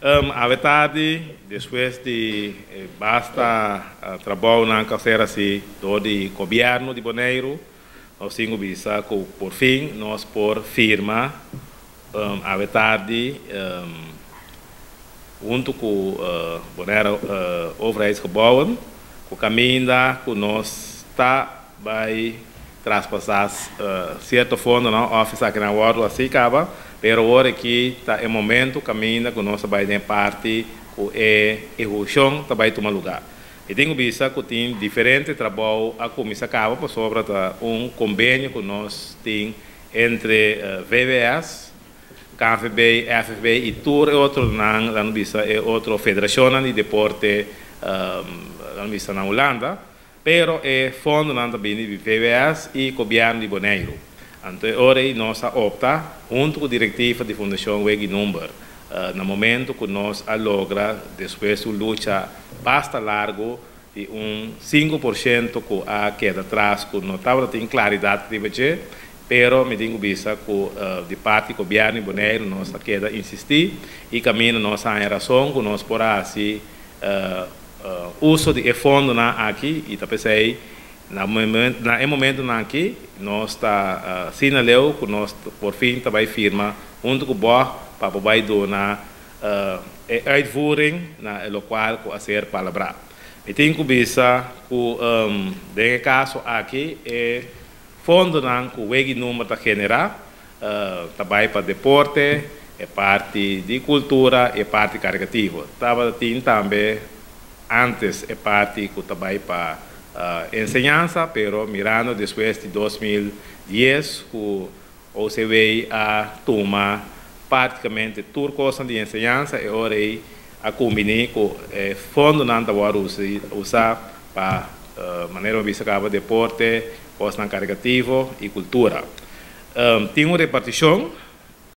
À tarde, depois de basta trabalho na carteira assim, do governo de Bonaire, nós temos que por fim nós por firma à tarde junto com Bonaire overheidsgebouwen, com o caminho que nós está vai traspassar certo fundo na office aqui na World assim acaba. Pero agora aqui está é momento caminha que nós vai ter parte que o chão também toma lugar. E tenho visto que tem diferente trabalho a comissão acaba por sobre convênio que nós tem entre VVS, KNVB, FFB e todo outro não visto é outra federação de deporte não visto na Holanda, pero é fundo não também de VVS e governo de Bonaire. Então, hoje nós opta junto com a diretiva de Fundação Wegi Number, no momento que nós logra depois de luta basta largo de 5% que a queda atrás que não estava tendo claridade de ver, pero me tenho visto que de parte do governo de Bonaire nós queda insistir e caminho nós a razão que nós por assim uso de fundo aqui e também no momento aqui, nós está sinalando que nós, por fim, também firma junto com o BOR para poder dar a uitvoering na local que a ser palabrado. Eu tenho que pensar que, nesse caso aqui, é fundo que o Wegi Número está generar, também para deporte, é parte de cultura, é parte caricativa. Também, antes, é parte que também para enseñanza, pero mirando después de 2010, que se ve a tomar praticamente toda cosa de enseñanza e ahora a combinar com fundo não está usar para maneira de acaba deporte, coisa caricativo e cultura. Tem uma repartição